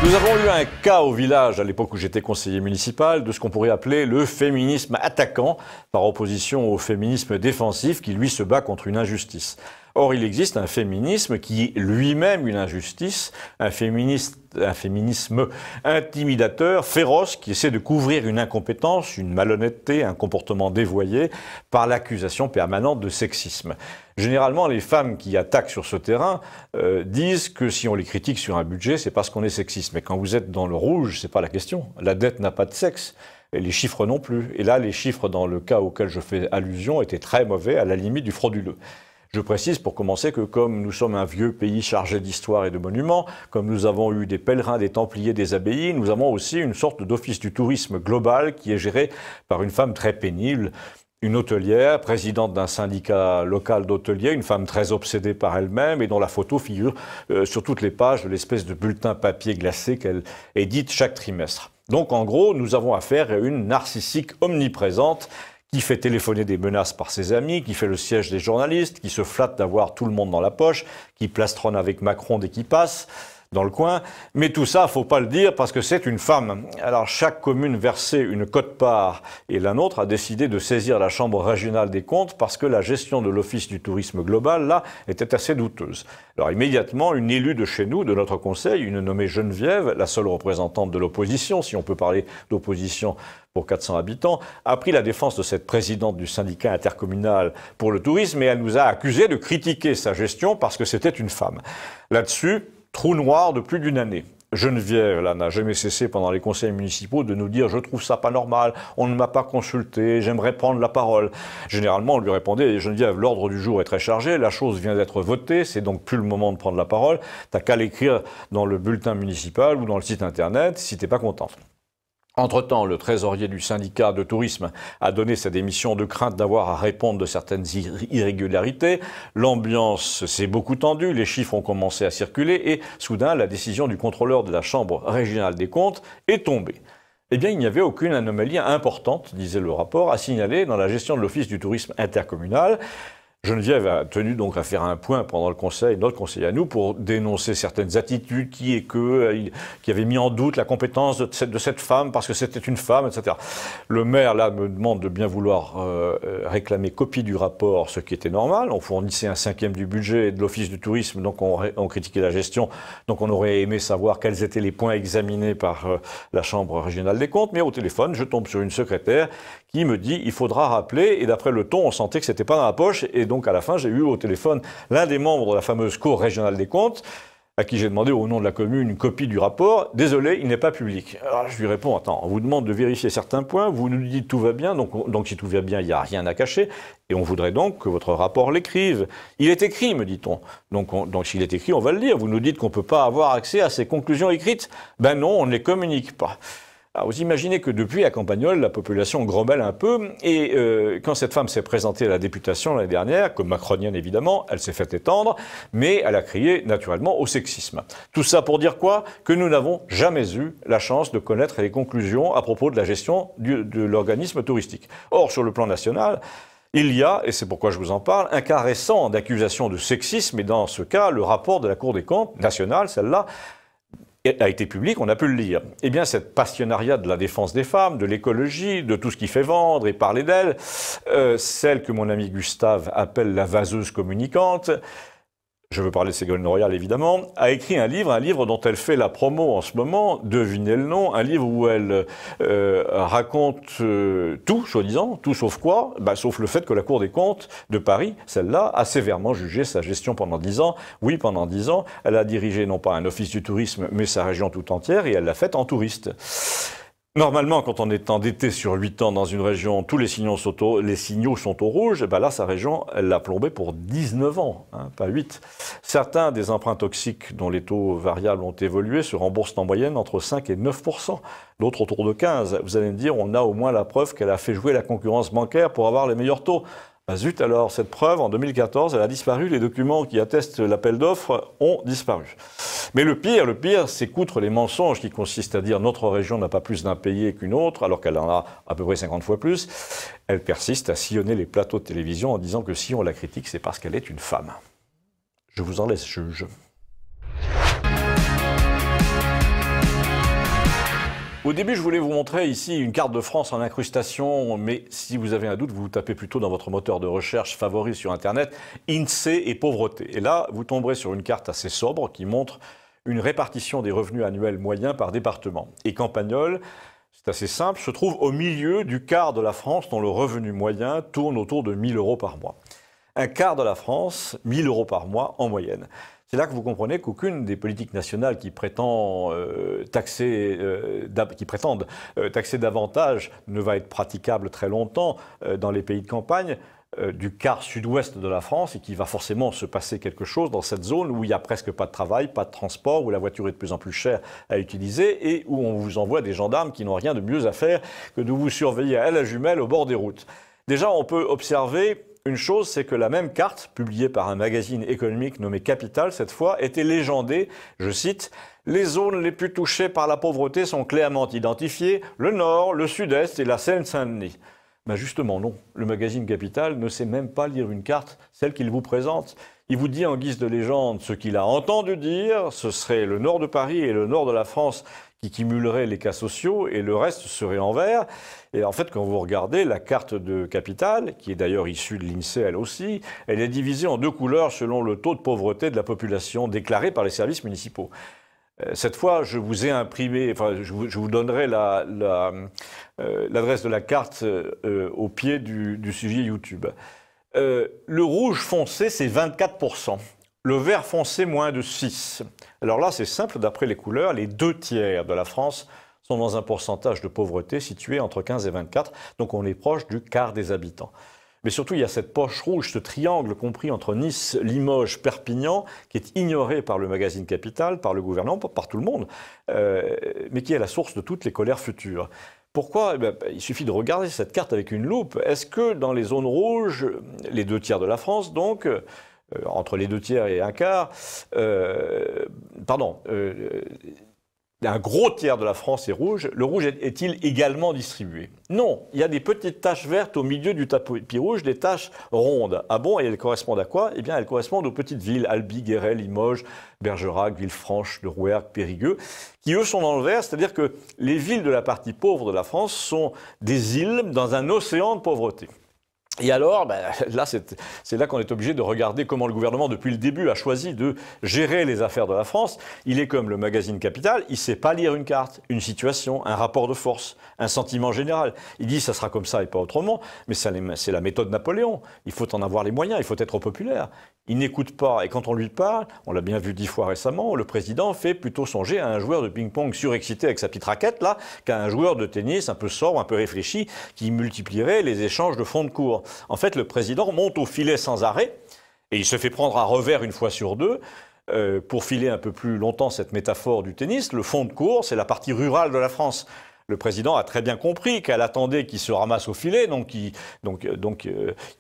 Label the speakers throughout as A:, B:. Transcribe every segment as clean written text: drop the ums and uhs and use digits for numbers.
A: Nous avons eu un cas au village, à l'époque où j'étais conseiller municipal, de ce qu'on pourrait appeler le féminisme attaquant, par opposition au féminisme défensif qui, lui, se bat contre une injustice. Or, il existe un féminisme qui est lui-même une injustice, un féminisme intimidateur, féroce, qui essaie de couvrir une incompétence, une malhonnêteté, un comportement dévoyé par l'accusation permanente de sexisme. Généralement, les femmes qui attaquent sur ce terrain disent que si on les critique sur un budget, c'est parce qu'on est sexiste. Mais quand vous êtes dans le rouge, c'est pas la question. La dette n'a pas de sexe. Et les chiffres non plus. Et là, les chiffres, dans le cas auquel je fais allusion, étaient très mauvais, à la limite du frauduleux. Je précise pour commencer que comme nous sommes un vieux pays chargé d'histoire et de monuments, comme nous avons eu des pèlerins, des templiers, des abbayes, nous avons aussi une sorte d'office du tourisme global qui est géré par une femme très pénible, une hôtelière, présidente d'un syndicat local d'hôteliers, une femme très obsédée par elle-même et dont la photo figure sur toutes les pages de l'espèce de bulletin papier glacé qu'elle édite chaque trimestre. Donc en gros, nous avons affaire à une narcissique omniprésente qui fait téléphoner des menaces par ses amis, qui fait le siège des journalistes, qui se flatte d'avoir tout le monde dans la poche, qui plastronne avec Macron dès qu'il passe dans le coin. Mais tout ça, faut pas le dire parce que c'est une femme. Alors chaque commune versait une quote-part et la nôtre a décidé de saisir la Chambre régionale des comptes parce que la gestion de l'Office du tourisme global, là, était assez douteuse. Alors immédiatement, une élue de chez nous, de notre conseil, une nommée Geneviève, la seule représentante de l'opposition, si on peut parler d'opposition pour 400 habitants, a pris la défense de cette présidente du syndicat intercommunal pour le tourisme et elle nous a accusés de critiquer sa gestion parce que c'était une femme. Là-dessus, trou noir de plus d'une année. Geneviève, là, n'a jamais cessé pendant les conseils municipaux de nous dire « je trouve ça pas normal, on ne m'a pas consulté, j'aimerais prendre la parole ». Généralement, on lui répondait « Geneviève, l'ordre du jour est très chargé, la chose vient d'être votée, c'est donc plus le moment de prendre la parole, t'as qu'à l'écrire dans le bulletin municipal ou dans le site internet si t'es pas contente ». Entre-temps, le trésorier du syndicat de tourisme a donné sa démission de crainte d'avoir à répondre de certaines irrégularités. L'ambiance s'est beaucoup tendue, les chiffres ont commencé à circuler et soudain, la décision du contrôleur de la Chambre régionale des comptes est tombée. Eh bien, il n'y avait aucune anomalie importante, disait le rapport, à signaler dans la gestion de l'Office du tourisme intercommunal. Geneviève a tenu donc à faire un point pendant le conseil, notre conseil à nous, pour dénoncer certaines attitudes qui avaient mis en doute la compétence de cette femme parce que c'était une femme, etc. Le maire, là, me demande de bien vouloir réclamer copie du rapport, ce qui était normal. On fournissait un 5e du budget de l'Office du tourisme, donc on critiquait la gestion. Donc on aurait aimé savoir quels étaient les points examinés par la Chambre régionale des comptes. Mais au téléphone, je tombe sur une secrétaire qui me dit « il faudra rappeler ». Et d'après le ton, on sentait que c'était pas dans la poche. Et donc, à la fin, j'ai eu au téléphone l'un des membres de la fameuse Cour régionale des comptes, à qui j'ai demandé au nom de la commune une copie du rapport. Désolé, il n'est pas public. Alors, je lui réponds, attends, on vous demande de vérifier certains points, vous nous dites tout va bien, donc si tout va bien, il n'y a rien à cacher, et on voudrait donc que votre rapport l'écrive. Il est écrit, me dit-on. Donc s'il est écrit, on va le lire. Vous nous dites qu'on ne peut pas avoir accès à ces conclusions écrites. Ben non, on ne les communique pas. Alors vous imaginez que depuis à Campagnole, la population grommelle un peu, et quand cette femme s'est présentée à la députation l'année dernière, comme macronienne évidemment, elle s'est fait étendre, mais elle a crié naturellement au sexisme. Tout ça pour dire quoi? Que nous n'avons jamais eu la chance de connaître les conclusions à propos de la gestion de l'organisme touristique. Or, sur le plan national, il y a, et c'est pourquoi je vous en parle, un cas récent d'accusation de sexisme, et dans ce cas, le rapport de la Cour des comptes nationale, celle-là, a été public, on a pu le lire. Eh bien, cette passionnariat de la défense des femmes, de l'écologie, de tout ce qui fait vendre et parler d'elle, celle que mon ami Gustave appelle la vaseuse communicante, je veux parler de Ségolène Royal évidemment, a écrit un livre dont elle fait la promo en ce moment, devinez le nom, un livre où elle raconte tout, soi-disant, tout sauf quoi? Sauf le fait que la Cour des comptes de Paris, celle-là, a sévèrement jugé sa gestion pendant 10 ans. Oui, pendant 10 ans, elle a dirigé non pas un office du tourisme, mais sa région tout entière, et elle l'a faite en touriste. Normalement, quand on est endetté sur 8 ans dans une région, tous les signaux sont au rouge, et ben là, sa région, elle l'a plombé pour 19 ans, hein, pas 8. Certains des emprunts toxiques dont les taux variables ont évolué se remboursent en moyenne entre 5 et 9%, d'autres autour de 15%. Vous allez me dire, on a au moins la preuve qu'elle a fait jouer la concurrence bancaire pour avoir les meilleurs taux. Ah zut alors, cette preuve, en 2014, elle a disparu, les documents qui attestent l'appel d'offres ont disparu. Mais le pire, c'est qu'outre les mensonges qui consistent à dire notre région n'a pas plus d'impayés qu'une autre, alors qu'elle en a à peu près 50 fois plus, elle persiste à sillonner les plateaux de télévision en disant que si on la critique, c'est parce qu'elle est une femme. Je vous en laisse juge. Au début, je voulais vous montrer ici une carte de France en incrustation, mais si vous avez un doute, vous tapez plutôt dans votre moteur de recherche favori sur Internet, INSEE et pauvreté. Et là, vous tomberez sur une carte assez sobre qui montre une répartition des revenus annuels moyens par département. Et Campagnole, c'est assez simple, se trouve au milieu du quart de la France dont le revenu moyen tourne autour de 1 000 € par mois. Un quart de la France, 1 000 € par mois en moyenne. C'est là que vous comprenez qu'aucune des politiques nationales qui prétendent taxer davantage ne va être praticable très longtemps dans les pays de campagne du quart sud-ouest de la France et qu'il va forcément se passer quelque chose dans cette zone où il n'y a presque pas de travail, pas de transport, où la voiture est de plus en plus chère à utiliser et où on vous envoie des gendarmes qui n'ont rien de mieux à faire que de vous surveiller à la jumelle au bord des routes. Déjà, on peut observer une chose, c'est que la même carte, publiée par un magazine économique nommé Capital cette fois, était légendée, je cite, « Les zones les plus touchées par la pauvreté sont clairement identifiées, le Nord, le Sud-Est et la Seine-Saint-Denis ». Ben justement non, le magazine Capital ne sait même pas lire une carte, celle qu'il vous présente. Il vous dit en guise de légende ce qu'il a entendu dire, ce serait le nord de Paris et le nord de la France qui cumuleraient les cas sociaux et le reste serait en vert. Et en fait, quand vous regardez la carte de Capital, qui est d'ailleurs issue de l'INSEE elle aussi, elle est divisée en 2 couleurs selon le taux de pauvreté de la population déclaré par les services municipaux. Cette fois, je vous ai imprimé, enfin, je vous donnerai l'adresse de la carte au pied du sujet YouTube. Le rouge foncé, c'est 24%. Le vert foncé, moins de 6%. Alors là, c'est simple, d'après les couleurs, les 2/3 de la France sont dans un pourcentage de pauvreté situé entre 15 et 24, donc on est proche du quart des habitants. Mais surtout, il y a cette poche rouge, ce triangle compris entre Nice, Limoges, Perpignan, qui est ignoré par le magazine Capital, par le gouvernement, par tout le monde, mais qui est la source de toutes les colères futures. Pourquoi ? Il suffit de regarder cette carte avec une loupe. Est-ce que dans les zones rouges, les 2/3 de la France, donc, entre les 2/3 et un quart, un gros tiers de la France est rouge. Le rouge est-il également distribué? Non, il y a des petites taches vertes au milieu du tapis rouge, des taches rondes. Ah bon, et elles correspondent à quoi? Eh bien, elles correspondent aux petites villes, Albi, Guéret, Limoges, Bergerac, Villefranche, Le Rouergue, Périgueux, qui eux sont dans le vert, c'est-à-dire que les villes de la partie pauvre de la France sont des îles dans un océan de pauvreté. Et alors, là, c'est là qu'on est obligé de regarder comment le gouvernement, depuis le début, a choisi de gérer les affaires de la France. Il est comme le magazine Capital, il ne sait pas lire une carte, une situation, un rapport de force, un sentiment général. Il dit ça sera comme ça et pas autrement, mais c'est la méthode Napoléon. Il faut en avoir les moyens, il faut être populaire. Il n'écoute pas, et quand on lui parle, on l'a bien vu 10 fois récemment, le président fait plutôt songer à un joueur de ping-pong surexcité avec sa petite raquette, là, qu'à un joueur de tennis un peu sobre, un peu réfléchi, qui multiplierait les échanges de fond de cours. En fait, le président monte au filet sans arrêt, et il se fait prendre à revers une fois sur deux. Pour filer un peu plus longtemps cette métaphore du tennis, le fond de cours, c'est la partie rurale de la France. Le président a très bien compris qu'elle attendait qu'il se ramasse au filet, donc il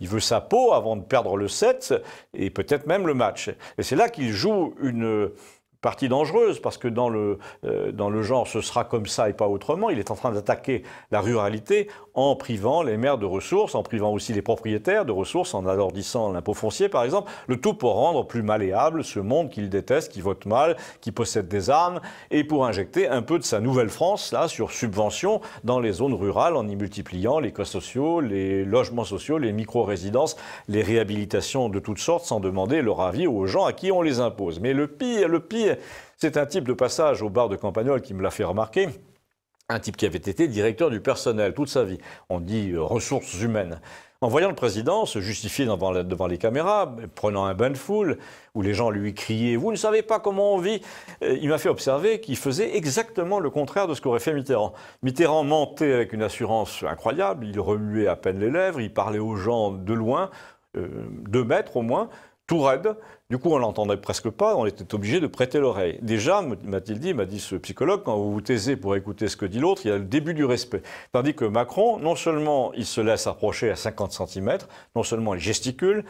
A: veut sa peau avant de perdre le set et peut-être même le match. Et c'est là qu'il joue une partie dangereuse, parce que dans le genre ce sera comme ça et pas autrement, il est en train d'attaquer la ruralité en privant les maires de ressources, en privant aussi les propriétaires de ressources, en alourdissant l'impôt foncier par exemple, le tout pour rendre plus malléable ce monde qu'il déteste, qui vote mal, qui possède des armes, et pour injecter un peu de sa nouvelle France, là, sur subvention, dans les zones rurales, en y multipliant les cas sociaux, les logements sociaux, les micro-résidences, les réhabilitations de toutes sortes, sans demander leur avis aux gens à qui on les impose. Mais le pire, c'est un type de passage au bar de Campagnole qui me l'a fait remarquer. Un type qui avait été directeur du personnel toute sa vie. On dit ressources humaines. En voyant le président se justifier devant les caméras, prenant un bain de foule, où les gens lui criaient « Vous ne savez pas comment on vit », il m'a fait observer qu'il faisait exactement le contraire de ce qu'aurait fait Mitterrand. Mitterrand mentait avec une assurance incroyable, il remuait à peine les lèvres, il parlait aux gens de loin, 2 mètres au moins, tout raide. Du coup, on l'entendait presque pas, on était obligé de prêter l'oreille. Déjà, m'a dit ce psychologue, quand vous vous taisez pour écouter ce que dit l'autre, il y a le début du respect. Tandis que Macron, non seulement il se laisse approcher à 50 cm, non seulement il gesticule,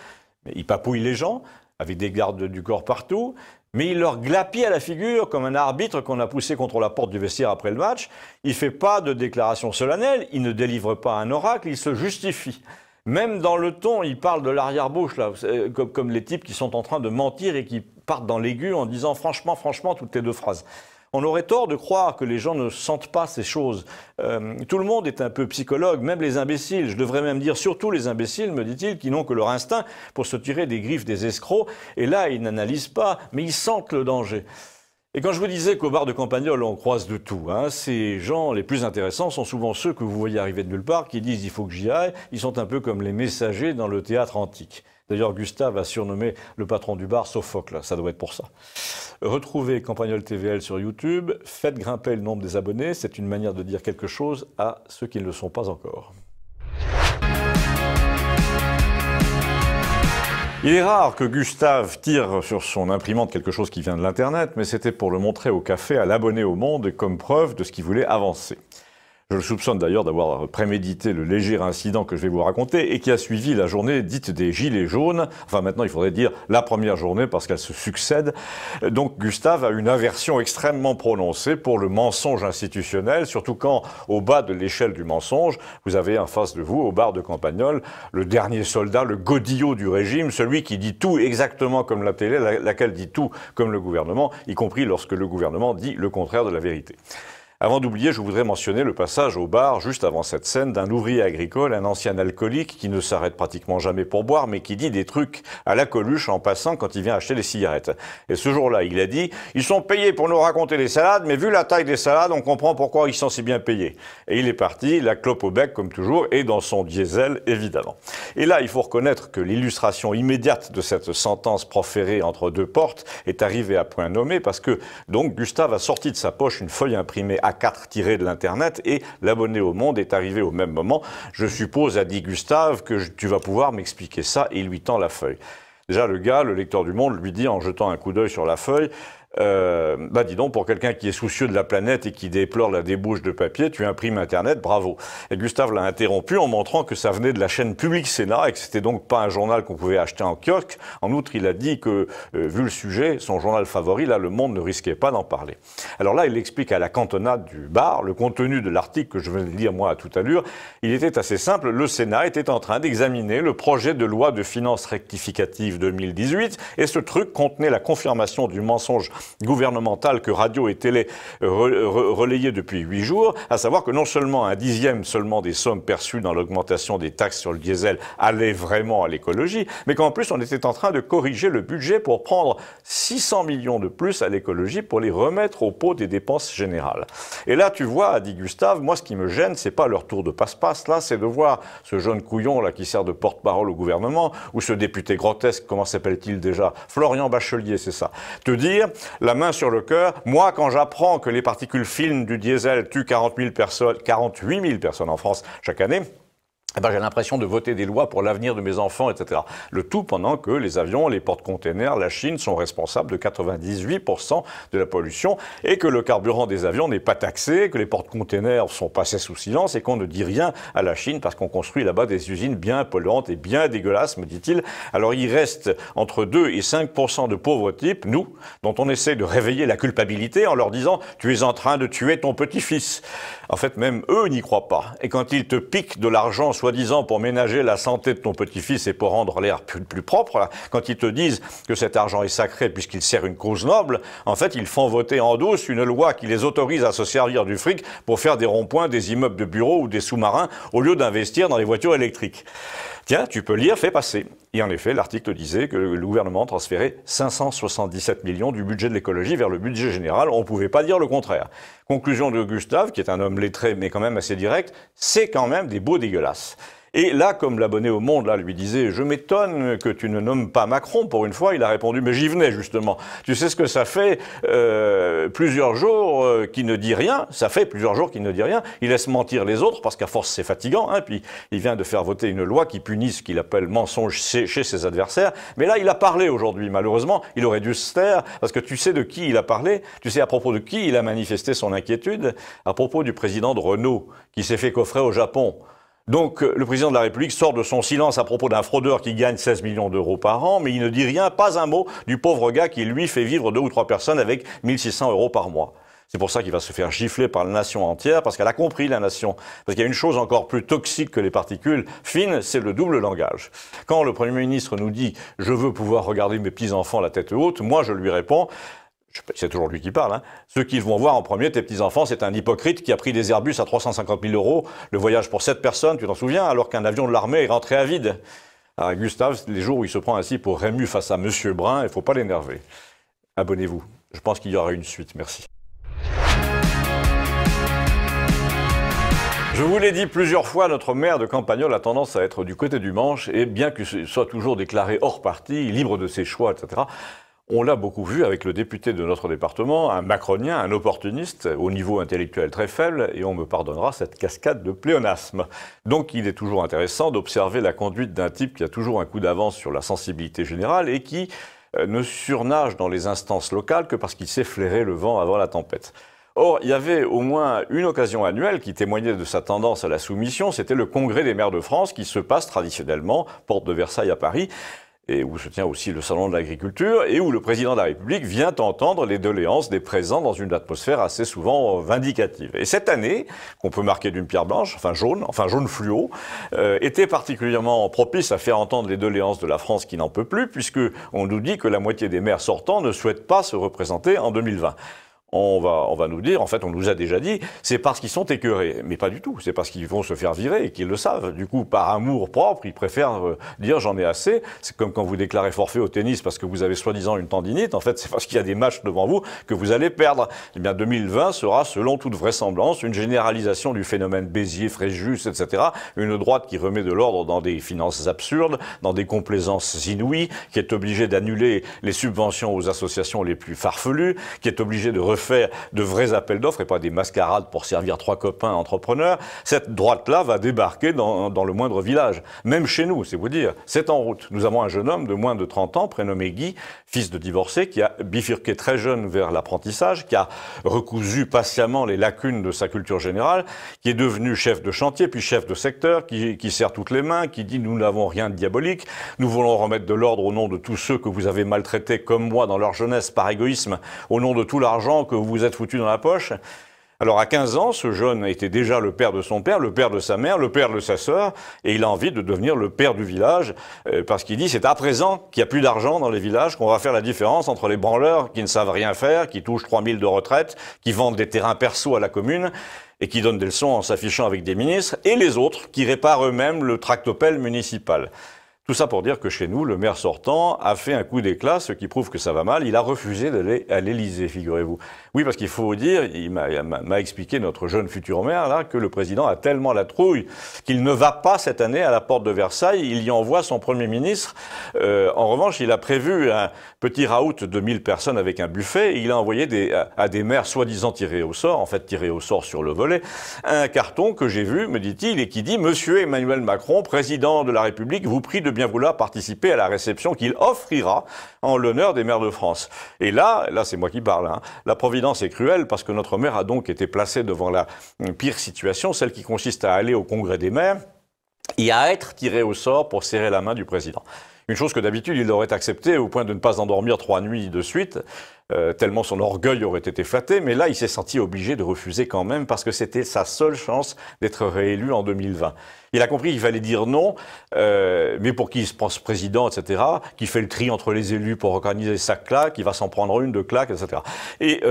A: mais il papouille les gens, avec des gardes du corps partout, mais il leur glapit à la figure comme un arbitre qu'on a poussé contre la porte du vestiaire après le match. Il ne fait pas de déclaration solennelle, il ne délivre pas un oracle, il se justifie. Même dans le ton, il parle de l'arrière-bouche, là, comme les types qui sont en train de mentir et qui partent dans l'aigu en disant franchement, toutes les 2 phrases. On aurait tort de croire que les gens ne sentent pas ces choses. Tout le monde est un peu psychologue, même les imbéciles. Je devrais même dire surtout les imbéciles, me dit-il, qui n'ont que leur instinct pour se tirer des griffes des escrocs. Et là, ils n'analysent pas, mais ils sentent le danger. Et quand je vous disais qu'au bar de Campagnol, on croise de tout, ces gens les plus intéressants sont souvent ceux que vous voyez arriver de nulle part, qui disent « il faut que j'y aille ». Ils sont un peu comme les messagers dans le théâtre antique. D'ailleurs, Gustave a surnommé le patron du bar Sophocle, ça doit être pour ça. Retrouvez Campagnol TVL sur YouTube, faites grimper le nombre des abonnés, c'est une manière de dire quelque chose à ceux qui ne le sont pas encore. Il est rare que Gustave tire sur son imprimante quelque chose qui vient de l'Internet, mais c'était pour le montrer au café à l'abonné au Monde comme preuve de ce qu'il voulait avancer. Je le soupçonne d'ailleurs d'avoir prémédité le léger incident que je vais vous raconter et qui a suivi la journée dite des Gilets jaunes. Enfin, maintenant, il faudrait dire la première journée parce qu'elle se succède. Donc, Gustave a une aversion extrêmement prononcée pour le mensonge institutionnel, surtout quand, au bas de l'échelle du mensonge, vous avez en face de vous, au bar de Campagnol, le dernier soldat, le godillot du régime, celui qui dit tout exactement comme la télé, laquelle dit tout comme le gouvernement, y compris lorsque le gouvernement dit le contraire de la vérité. Avant d'oublier, je voudrais mentionner le passage au bar, juste avant cette scène, d'un ouvrier agricole, un ancien alcoolique qui ne s'arrête pratiquement jamais pour boire, mais qui dit des trucs à la Coluche en passant quand il vient acheter des cigarettes. Et ce jour-là, il a dit « Ils sont payés pour nous raconter des salades, mais vu la taille des salades, on comprend pourquoi ils sont si bien payés. » Et il est parti, la clope au bec comme toujours, et dans son diesel, évidemment. Et là, il faut reconnaître que l'illustration immédiate de cette sentence proférée entre deux portes est arrivée à point nommé, parce que, donc, Gustave a sorti de sa poche une feuille imprimée A4 tiré de l'Internet et l'abonné au Monde est arrivé au même moment. Je suppose, a dit Gustave, que tu vas pouvoir m'expliquer ça et il lui tend la feuille. Déjà, le gars, le lecteur du Monde, lui dit en jetant un coup d'œil sur la feuille, dis donc, pour quelqu'un qui est soucieux de la planète et qui déplore la débauche de papier, tu imprimes Internet, bravo. Et Gustave l'a interrompu en montrant que ça venait de la chaîne Public Sénat et que c'était donc pas un journal qu'on pouvait acheter en kiosque. En outre, il a dit que, vu le sujet, son journal favori, là, Le Monde ne risquait pas d'en parler. Alors là, il explique à la cantonade du bar le contenu de l'article que je venais de lire, moi, à toute allure. Il était assez simple. Le Sénat était en train d'examiner le projet de loi de finances rectificative 2018 et ce truc contenait la confirmation du mensonge gouvernementale que radio et télé relayaient depuis 8 jours, à savoir que non seulement un dixième seulement des sommes perçues dans l'augmentation des taxes sur le diesel allait vraiment à l'écologie, mais qu'en plus on était en train de corriger le budget pour prendre 600 millions de plus à l'écologie pour les remettre au pot des dépenses générales. Et là, tu vois, a dit Gustave, moi ce qui me gêne, c'est pas leur tour de passe-passe, là, c'est de voir ce jeune couillon là qui sert de porte-parole au gouvernement, ou ce député grotesque, comment s'appelle-t-il déjà, Florian Bachelier, c'est ça, te dire la main sur le cœur, moi quand j'apprends que les particules fines du diesel tuent 48 000 personnes en France chaque année, j'ai l'impression de voter des lois pour l'avenir de mes enfants, etc. Le tout pendant que les avions, les porte-containers, la Chine sont responsables de 98% de la pollution et que le carburant des avions n'est pas taxé, que les porte-containers sont passés sous silence et qu'on ne dit rien à la Chine parce qu'on construit là-bas des usines bien polluantes et bien dégueulasses, me dit-il. Alors il reste entre 2 et 5% de pauvres types, nous, dont on essaie de réveiller la culpabilité en leur disant « tu es en train de tuer ton petit-fils ». En fait, même eux n'y croient pas. Et quand ils te piquent de l'argent soi-disant pour ménager la santé de ton petit-fils et pour rendre l'air plus propre, quand ils te disent que cet argent est sacré puisqu'il sert une cause noble, en fait, ils font voter en douce une loi qui les autorise à se servir du fric pour faire des ronds-points, des immeubles de bureaux ou des sous-marins au lieu d'investir dans les voitures électriques. Tiens, tu peux lire, fais passer. Et en effet, l'article disait que le gouvernement transférait 577 millions du budget de l'écologie vers le budget général. On ne pouvait pas dire le contraire. Conclusion de Gustave, qui est un homme lettré mais quand même assez direct, c'est quand même des beaux dégueulasses. Et là, comme l'abonné au Monde là lui disait « Je m'étonne que tu ne nommes pas Macron pour une fois », il a répondu « Mais j'y venais justement. Tu sais ce que ça fait plusieurs jours qu'il ne dit rien. Ça fait plusieurs jours qu'il ne dit rien. Il laisse mentir les autres parce qu'à force c'est fatigant. Puis il vient de faire voter une loi qui punit ce qu'il appelle mensonge chez ses adversaires. Mais là, il a parlé aujourd'hui. Malheureusement, il aurait dû se taire parce que tu sais de qui il a parlé. Tu sais à propos de qui il a manifesté son inquiétude. À propos du président de Renault qui s'est fait coffrer au Japon. Donc, le président de la République sort de son silence à propos d'un fraudeur qui gagne 16 millions d'euros par an, mais il ne dit rien, pas un mot, du pauvre gars qui, lui, fait vivre 2 ou 3 personnes avec 1600 euros par mois. C'est pour ça qu'il va se faire gifler par la nation entière, parce qu'elle a compris la nation. Parce qu'il y a une chose encore plus toxique que les particules fines, c'est le double langage. Quand le Premier ministre nous dit « Je veux pouvoir regarder mes petits-enfants la tête haute », moi je lui réponds c'est toujours lui qui parle, hein, ceux qui vont voir en premier, tes petits-enfants, c'est un hypocrite qui a pris des Airbus à 350 000 €, le voyage pour 7 personnes, tu t'en souviens, alors qu'un avion de l'armée est rentré à vide. Alors Gustave, les jours où il se prend ainsi pour Rému face à Monsieur Brun, il ne faut pas l'énerver. Abonnez-vous, je pense qu'il y aura une suite, merci. Je vous l'ai dit plusieurs fois, notre maire de Campagnole a tendance à être du côté du manche, et bien qu'il soit toujours déclaré hors parti, libre de ses choix, etc., on l'a beaucoup vu avec le député de notre département, un macronien, un opportuniste, au niveau intellectuel très faible, et on me pardonnera cette cascade de pléonasme. Donc il est toujours intéressant d'observer la conduite d'un type qui a toujours un coup d'avance sur la sensibilité générale et qui ne surnage dans les instances locales que parce qu'il sait flairer le vent avant la tempête. Or, il y avait au moins une occasion annuelle qui témoignait de sa tendance à la soumission, c'était le Congrès des maires de France qui se passe traditionnellement, porte de Versailles à Paris, et où se tient aussi le salon de l'agriculture, et où le président de la République vient entendre les doléances des présents dans une atmosphère assez souvent vindicative. Et cette année, qu'on peut marquer d'une pierre blanche, enfin jaune fluo, était particulièrement propice à faire entendre les doléances de la France qui n'en peut plus, puisque on nous dit que la moitié des maires sortants ne souhaitent pas se représenter en 2020. On va nous dire, en fait, on nous a déjà dit, c'est parce qu'ils sont écœurés. Mais pas du tout, c'est parce qu'ils vont se faire virer et qu'ils le savent. Du coup, par amour propre, ils préfèrent dire j'en ai assez. C'est comme quand vous déclarez forfait au tennis parce que vous avez soi-disant une tendinite. En fait, c'est parce qu'il y a des matchs devant vous que vous allez perdre. Eh bien, 2020 sera, selon toute vraisemblance, une généralisation du phénomène Béziers, Fréjus, etc. Une droite qui remet de l'ordre dans des finances absurdes, dans des complaisances inouïes, qui est obligée d'annuler les subventions aux associations les plus farfelues, qui est obligée de faire de vrais appels d'offres et pas des mascarades pour servir 3 copains entrepreneurs. Cette droite-là va débarquer dans le moindre village. Même chez nous, c'est vous dire, c'est en route. Nous avons un jeune homme de moins de 30 ans, prénommé Guy, fils de divorcé, qui a bifurqué très jeune vers l'apprentissage, qui a recousu patiemment les lacunes de sa culture générale, qui est devenu chef de chantier, puis chef de secteur, qui serre toutes les mains, qui dit « nous n'avons rien de diabolique, nous voulons remettre de l'ordre au nom de tous ceux que vous avez maltraités comme moi dans leur jeunesse par égoïsme, au nom de tout l'argent que vous vous êtes foutu dans la poche ». Alors à 15 ans, ce jeune était déjà le père de son père, le père de sa mère, le père de sa sœur, et il a envie de devenir le père du village, parce qu'il dit c'est à présent qu'il n'y a plus d'argent dans les villages qu'on va faire la différence entre les branleurs qui ne savent rien faire, qui touchent 3 000 de retraite, qui vendent des terrains perso à la commune, et qui donnent des leçons en s'affichant avec des ministres, et les autres qui réparent eux-mêmes le tractopelle municipal. Tout ça pour dire que chez nous, le maire sortant a fait un coup d'éclat, ce qui prouve que ça va mal. Il a refusé d'aller à l'Élysée, figurez-vous. Oui, parce qu'il faut dire, il m'a expliqué, notre jeune futur maire, là, que le président a tellement la trouille qu'il ne va pas cette année à la porte de Versailles. Il y envoie son Premier ministre. En revanche, il a prévu un petit raout de 1000 personnes avec un buffet. Et il a envoyé à des maires soi-disant tirés au sort, en fait tirés au sort sur le volet, un carton que j'ai vu, me dit-il, et qui dit « Monsieur Emmanuel Macron, président de la République, vous prie de bien vouloir participer à la réception qu'il offrira en l'honneur des maires de France. » Et là c'est moi qui parle, hein, la providence est cruelle parce que notre maire a donc été placé devant la pire situation, celle qui consiste à aller au congrès des maires et à être tiré au sort pour serrer la main du président. Une chose que d'habitude il aurait accepté au point de ne pas endormir 3 nuits de suite, tellement son orgueil aurait été flatté, mais là il s'est senti obligé de refuser quand même parce que c'était sa seule chance d'être réélu en 2020. Il a compris qu'il fallait dire non, mais pour qui il se pense président, etc., qui fait le tri entre les élus pour organiser sa claque, il va s'en prendre une de claque, etc. Et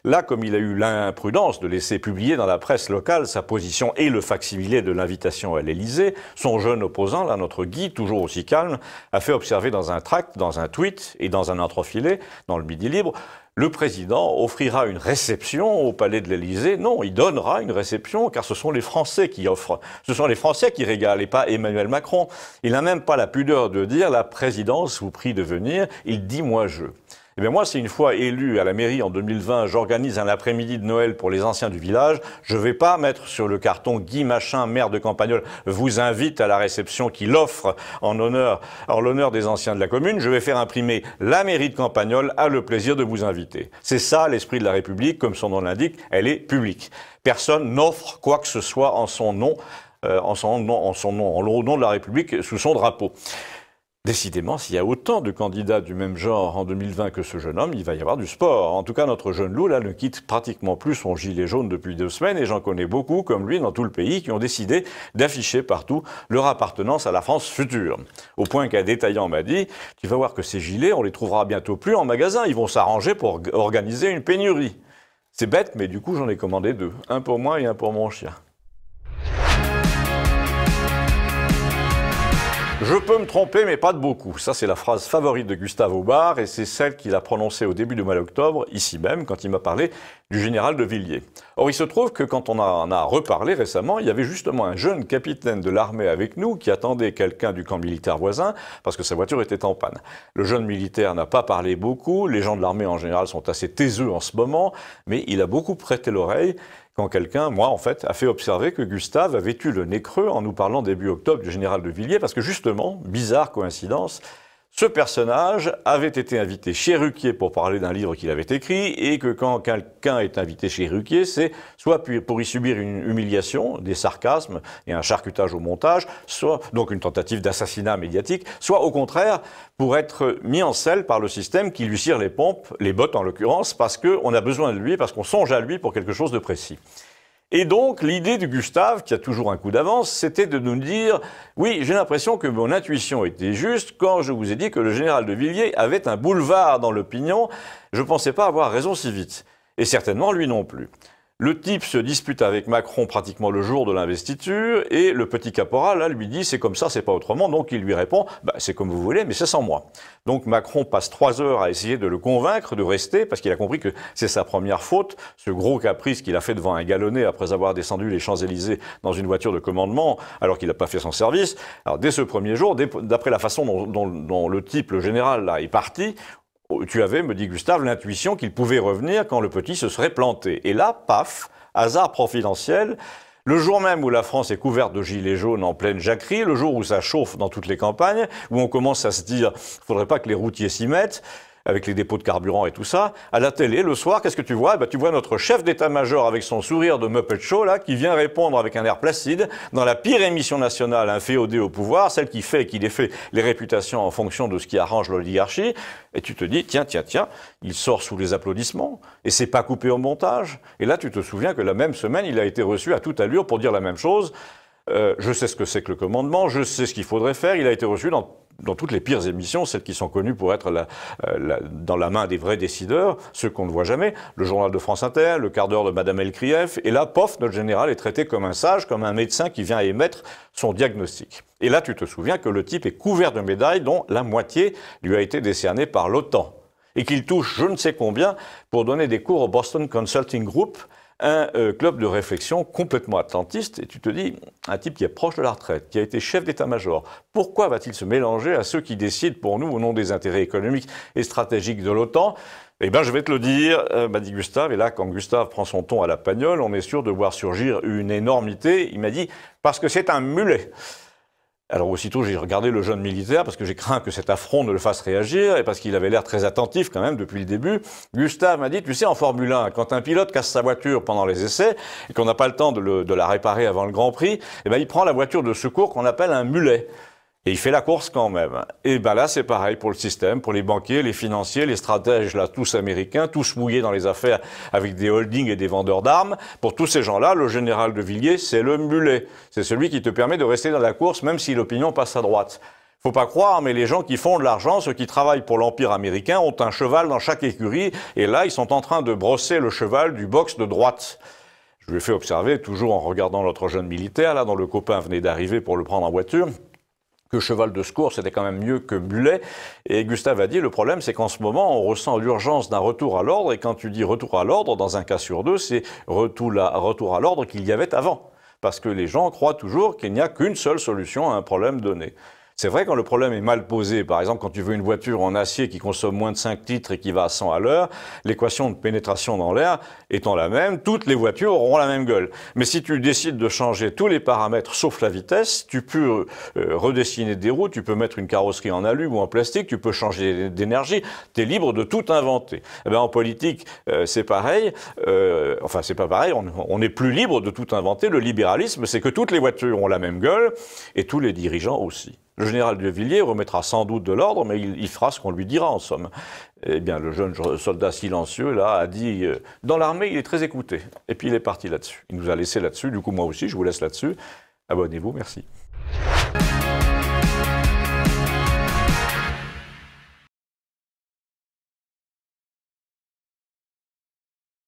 A: là, comme il a eu l'imprudence de laisser publier dans la presse locale sa position et le facsimilé de l'invitation à l'Élysée, son jeune opposant, là, notre Guy, toujours aussi calme, a fait observer dans un tract, dans un tweet et dans un entrefilet, dans le Midi Libre, le président offrira une réception au palais de l'Élysée. Non, il donnera une réception, car ce sont les Français qui offrent. Ce sont les Français qui régalent, et pas Emmanuel Macron. Il n'a même pas la pudeur de dire « la présidence vous prie de venir ». Il dit « moi je ». Eh bien moi, c'est une fois élu à la mairie en 2020, j'organise un après-midi de Noël pour les anciens du village. Je vais pas mettre sur le carton Guy Machin, maire de Campagnole, vous invite à la réception qu'il offre en l'honneur des anciens de la commune. Je vais faire imprimer la mairie de Campagnole a le plaisir de vous inviter. C'est ça l'esprit de la République, comme son nom l'indique, elle est publique. Personne n'offre quoi que ce soit en son nom, au nom de la République, sous son drapeau. Décidément, s'il y a autant de candidats du même genre en 2020 que ce jeune homme, il va y avoir du sport. En tout cas, notre jeune loup, là, ne quitte pratiquement plus son gilet jaune depuis 2 semaines, et j'en connais beaucoup, comme lui, dans tout le pays, qui ont décidé d'afficher partout leur appartenance à la France future. Au point qu'un détaillant m'a dit, tu vas voir que ces gilets, on les trouvera bientôt plus en magasin, ils vont s'arranger pour organiser une pénurie. C'est bête, mais du coup, j'en ai commandé 2. Un pour moi et un pour mon chien. Je peux me tromper, mais pas de beaucoup. Ça, c'est la phrase favorite de Gustave Aubard, et c'est celle qu'il a prononcée au début du mois d'octobre, ici même, quand il m'a parlé du général de Villiers. Or, il se trouve que quand on en a reparlé récemment, il y avait justement un jeune capitaine de l'armée avec nous qui attendait quelqu'un du camp militaire voisin, parce que sa voiture était en panne. Le jeune militaire n'a pas parlé beaucoup, les gens de l'armée en général sont assez taiseux en ce moment, mais il a beaucoup prêté l'oreille quand quelqu'un, moi en fait, a fait observer que Gustave avait eu le nez creux en nous parlant début octobre du général de Villiers, parce que justement, bizarre coïncidence, ce personnage avait été invité chez Ruquier pour parler d'un livre qu'il avait écrit, et que quand quelqu'un est invité chez Ruquier, c'est soit pour y subir une humiliation, des sarcasmes et un charcutage au montage, soit donc une tentative d'assassinat médiatique, soit au contraire pour être mis en selle par le système qui lui cire les pompes, les bottes en l'occurrence, parce qu'on a besoin de lui, parce qu'on songe à lui pour quelque chose de précis. Et donc, l'idée de Gustave, qui a toujours un coup d'avance, c'était de nous dire « Oui, j'ai l'impression que mon intuition était juste quand je vous ai dit que le général de Villiers avait un boulevard dans l'opinion. Je ne pensais pas avoir raison si vite. Et certainement lui non plus. » Le type se dispute avec Macron pratiquement le jour de l'investiture, et le petit caporal, là, lui dit « c'est comme ça, c'est pas autrement », donc il lui répond « c'est comme vous voulez, mais c'est sans moi ». Donc Macron passe 3 heures à essayer de le convaincre de rester, parce qu'il a compris que c'est sa première faute, ce gros caprice qu'il a fait devant un galonnet après avoir descendu les Champs-Élysées dans une voiture de commandement, alors qu'il n'a pas fait son service. Alors dès ce premier jour, d'après la façon dont le type, le général, là, est parti, tu avais, me dit Gustave, l'intuition qu'il pouvait revenir quand le petit se serait planté. Et là, paf, hasard providentiel, le jour même où la France est couverte de gilets jaunes en pleine jacquerie, le jour où ça chauffe dans toutes les campagnes, où on commence à se dire « il faudrait pas que les routiers s'y mettent », avec les dépôts de carburant et tout ça, à la télé, le soir, qu'est-ce que tu vois? Tu vois notre chef d'état-major avec son sourire de Muppet Show, là, qui vient répondre avec un air placide, dans la pire émission nationale inféodée au pouvoir, celle qui fait et qui défait les réputations en fonction de ce qui arrange l'oligarchie, et tu te dis, tiens, il sort sous les applaudissements, et c'est pas coupé au montage. Et là, tu te souviens que la même semaine, il a été reçu à toute allure pour dire la même chose. Je sais ce que c'est que le commandement, je sais ce qu'il faudrait faire. Il a été reçu dans toutes les pires émissions, celles qui sont connues pour être dans la main des vrais décideurs, ceux qu'on ne voit jamais, le journal de France Inter, le quart d'heure de Madame Elkrief, et là, pof, notre général est traité comme un sage, comme un médecin qui vient émettre son diagnostic. Et là, tu te souviens que le type est couvert de médailles dont la moitié lui a été décernée par l'OTAN, et qu'il touche je ne sais combien pour donner des cours au Boston Consulting Group, un club de réflexion complètement atlantiste, et tu te dis, un type qui est proche de la retraite, qui a été chef d'état-major, pourquoi va-t-il se mélanger à ceux qui décident pour nous au nom des intérêts économiques et stratégiques de l'OTAN? Eh bien, je vais te le dire, m'a dit Gustave, et là, quand Gustave prend son ton à la Pagnol, on est sûr de voir surgir une énormité. Il m'a dit, parce que c'est un mulet. Alors aussitôt, j'ai regardé le jeune militaire parce que j'ai craint que cet affront ne le fasse réagir et parce qu'il avait l'air très attentif quand même depuis le début. Gustave m'a dit, tu sais, en Formule 1, quand un pilote casse sa voiture pendant les essais et qu'on n'a pas le temps de la réparer avant le Grand Prix, eh ben, il prend la voiture de secours qu'on appelle un mulet. Et il fait la course quand même. Et ben là, c'est pareil pour le système, pour les banquiers, les financiers, les stratèges, là, tous américains, tous mouillés dans les affaires avec des holdings et des vendeurs d'armes. Pour tous ces gens-là, le général de Villiers, c'est le mulet. C'est celui qui te permet de rester dans la course, même si l'opinion passe à droite. Faut pas croire, mais les gens qui font de l'argent, ceux qui travaillent pour l'Empire américain, ont un cheval dans chaque écurie. Et là, ils sont en train de brosser le cheval du box de droite. Je lui ai fait observer, toujours en regardant l'autre jeune militaire, là, dont le copain venait d'arriver pour le prendre en voiture, que cheval de secours, c'était quand même mieux que mulet. Et Gustave a dit, le problème, c'est qu'en ce moment, on ressent l'urgence d'un retour à l'ordre. Et quand tu dis retour à l'ordre, dans un cas sur deux, c'est retour à l'ordre qu'il y avait avant. Parce que les gens croient toujours qu'il n'y a qu'une seule solution à un problème donné. C'est vrai quand le problème est mal posé, par exemple quand tu veux une voiture en acier qui consomme moins de 5 litres et qui va à 100 à l'heure, l'équation de pénétration dans l'air étant la même, toutes les voitures auront la même gueule. Mais si tu décides de changer tous les paramètres sauf la vitesse, tu peux redessiner des roues, tu peux mettre une carrosserie en alu ou en plastique, tu peux changer d'énergie, tu es libre de tout inventer. Eh bien, en politique, c'est pareil, enfin c'est pas pareil, on est plus libre de tout inventer. Le libéralisme, c'est que toutes les voitures ont la même gueule et tous les dirigeants aussi. Le général de Villiers remettra sans doute de l'ordre, mais il fera ce qu'on lui dira, en somme. Eh bien, le jeune soldat silencieux, là, a dit dans l'armée, il est très écouté. Et puis, il est parti là-dessus. Il nous a laissé là-dessus. Du coup, moi aussi, je vous laisse là-dessus. Abonnez-vous, merci.